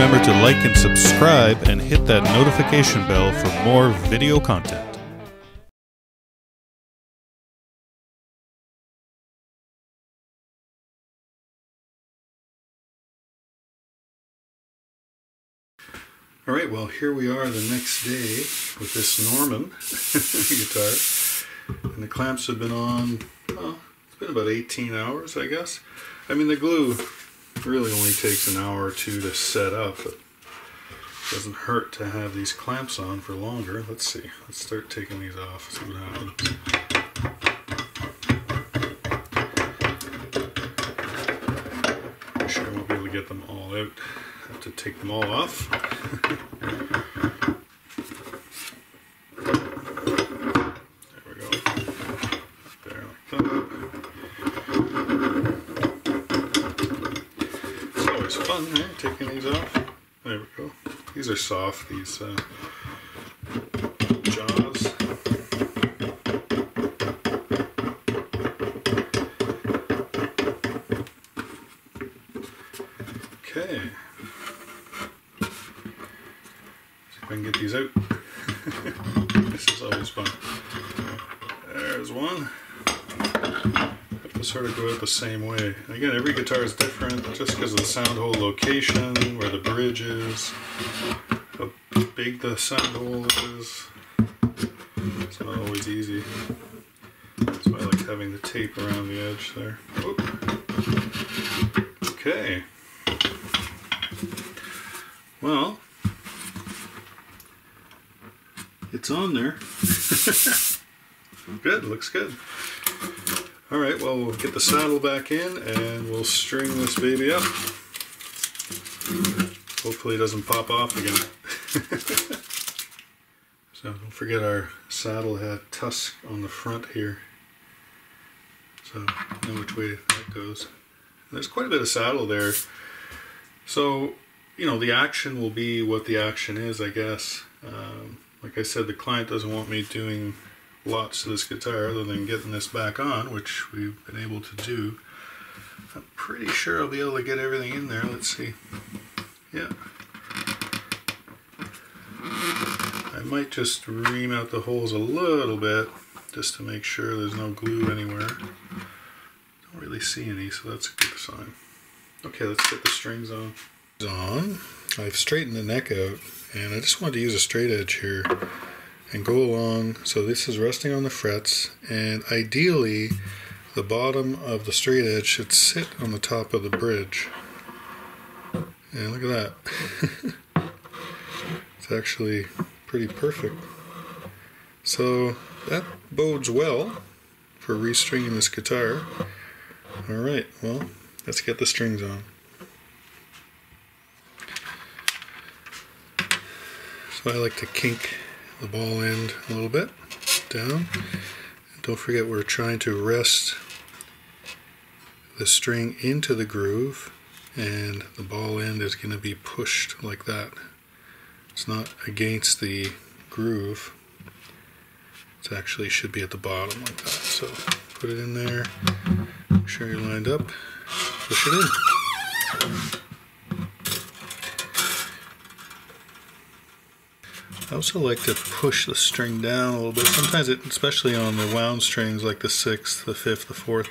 remember to like and subscribe and hit that notification bell for more video content. Alright, well here we are the next day with this Norman guitar, and the clamps have been on, well, it's been about 18 hours I guess. I mean the glue really only takes an hour or two to set up, but it doesn't hurt to have these clamps on for longer. Let's see, let's start taking these off, see what happens. I'm sure I won't be able to get them all out. I have to take them all off. There we go. There, like that. It's always fun, eh? Taking these off. There we go. These are soft, these jaws. Okay. I can get these out. This is always fun. There's one. Have to sort of go out the same way. Again, every guitar is different just because of the sound hole location, where the bridge is, how big the sound hole is. It's not always easy. That's why I like having the tape around the edge there. Whoop. Okay. Well, it's on there. Good, looks good. Alright, well we'll get the saddle back in and we'll string this baby up. Hopefully it doesn't pop off again. So don't forget our saddle had tusk on the front here. So know which way that goes. And there's quite a bit of saddle there. So, you know, the action will be what the action is, I guess. Like I said, the client doesn't want me doing lots to this guitar other than getting this back on, which we've been able to do. I'm pretty sure I'll be able to get everything in there. Let's see. Yeah. I might just ream out the holes a little bit just to make sure there's no glue anywhere. Don't really see any, so that's a good sign. Okay, let's get the strings on. I've straightened the neck out, and I just wanted to use a straight edge here and go along. So this is resting on the frets, and ideally the bottom of the straight edge should sit on the top of the bridge. And look at that. It's actually pretty perfect. So that bodes well for restringing this guitar. Alright, well, let's get the strings on. So I like to kink the ball end a little bit down. And don't forget we're trying to rest the string into the groove, and the ball end is going to be pushed like that. It's not against the groove. It actually should be at the bottom like that. So put it in there, make sure you're lined up, push it in. I also like to push the string down a little bit. Sometimes, especially on the wound strings like the 6th, the 5th, the 4th,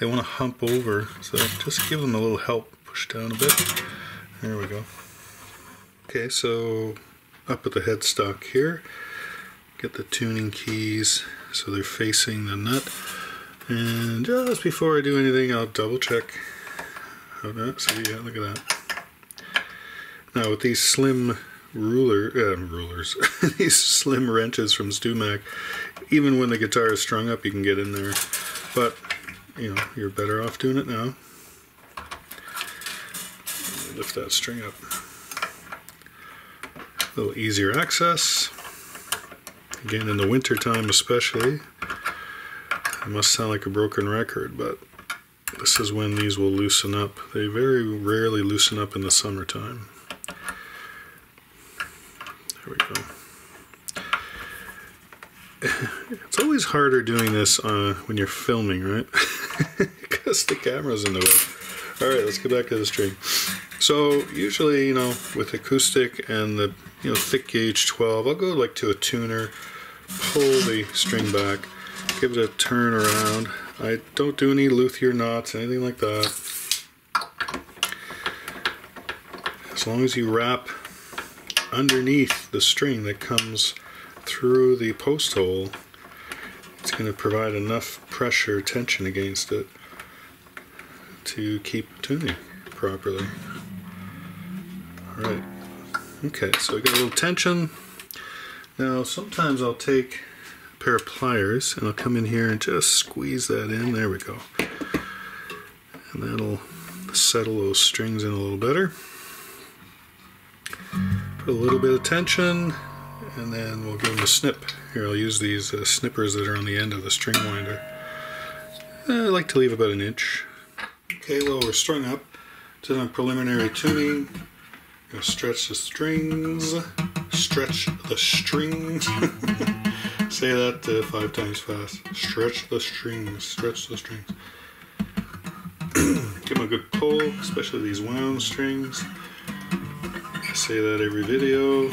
they want to hump over. So just give them a little help. Push down a bit. There we go. Okay, so up at the headstock here, get the tuning keys so they're facing the nut. And just before I do anything, I'll double check how that. So yeah, look at that. Now with these slim rulers, these slim wrenches from StewMac, even when the guitar is strung up, you can get in there. But you know, you're better off doing it now. Lift that string up. A little easier access. Again, in the winter time especially. It must sound like a broken record, but this is when these will loosen up. They very rarely loosen up in the summertime. There we go. It's always harder doing this when you're filming, right? Because the camera's in the way. Alright, let's get back to the string. So usually, you know, with acoustic and the, you know, thick gauge 12, I'll go like to a tuner, pull the string back, give it a turn around. I don't do any luthier knots, anything like that. As long as you wrap underneath the string that comes through the post hole, it's going to provide enough pressure, tension against it to keep tuning properly. Alright, okay, so I got a little tension. Now sometimes I'll take a pair of pliers and I'll come in here and just squeeze that in. There we go. And that'll settle those strings in a little better. Put a little bit of tension, and then we'll give them a snip. Here, I'll use these snippers that are on the end of the string winder. I like to leave about an inch. Okay, well, we're strung up to the preliminary tuning. Going to stretch the strings. Stretch the strings. Say that 5 times fast. Stretch the strings. Stretch the strings. Give them a good pull, especially these wound strings. I say that every video.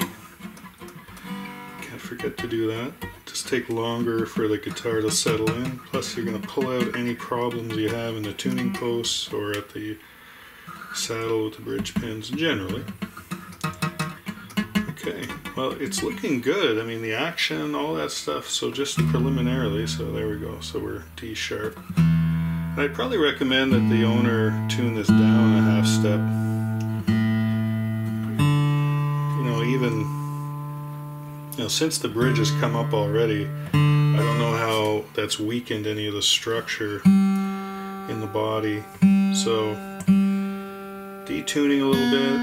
Can't forget to do that. Just take longer for the guitar to settle in. Plus you're going to pull out any problems you have in the tuning posts or at the saddle with the bridge pins generally. Okay, well, it's looking good. I mean, the action, all that stuff, so just preliminarily, so there we go. So we're D sharp. And I'd probably recommend that the owner tune this down a half step. Even, you know, since the bridge has come up already, I don't know how that's weakened any of the structure in the body. So detuning a little bit,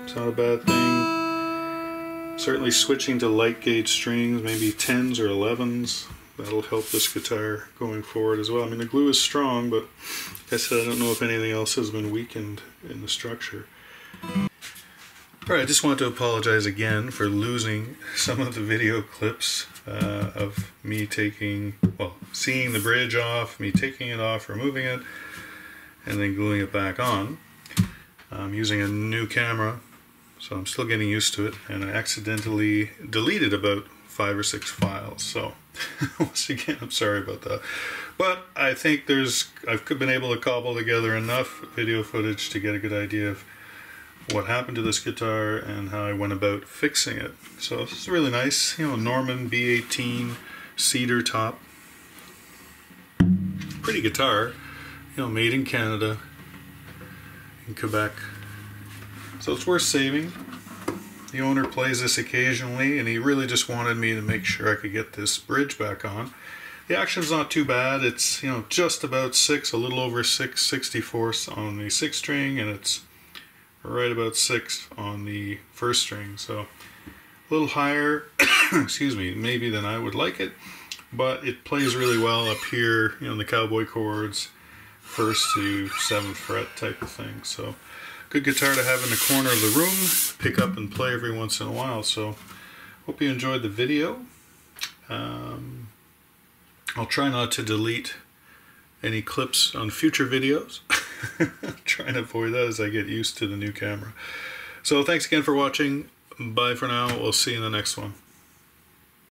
it's not a bad thing. Certainly switching to light gauge strings, maybe 10s or 11s, that'll help this guitar going forward as well. I mean, the glue is strong, but like I said, I don't know if anything else has been weakened in the structure. Alright, I just want to apologize again for losing some of the video clips of me seeing the bridge off, me taking it off, removing it, and then gluing it back on. I'm using a new camera, so I'm still getting used to it, and I accidentally deleted about 5 or 6 files, so once again, I'm sorry about that. But I think I've been able to cobble together enough video footage to get a good idea of what happened to this guitar and how I went about fixing it. So this is really nice, you know, Norman B18 cedar top. Pretty guitar, you know, made in Canada, in Quebec. So it's worth saving. The owner plays this occasionally, and he really just wanted me to make sure I could get this bridge back on. The action's not too bad. It's, you know, just about 6, a little over 6, 64ths on the 6th string, and it's right about 6 on the 1st string, so a little higher, excuse me, maybe than I would like it, but it plays really well up here, you know, the cowboy chords, 1st to 7th fret type of thing. So good guitar to have in the corner of the room, pick up and play every once in a while. So hope you enjoyed the video. I'll try not to delete any clips on future videos. Trying to avoid that as I get used to the new camera. So thanks again for watching. Bye for now. We'll see you in the next one.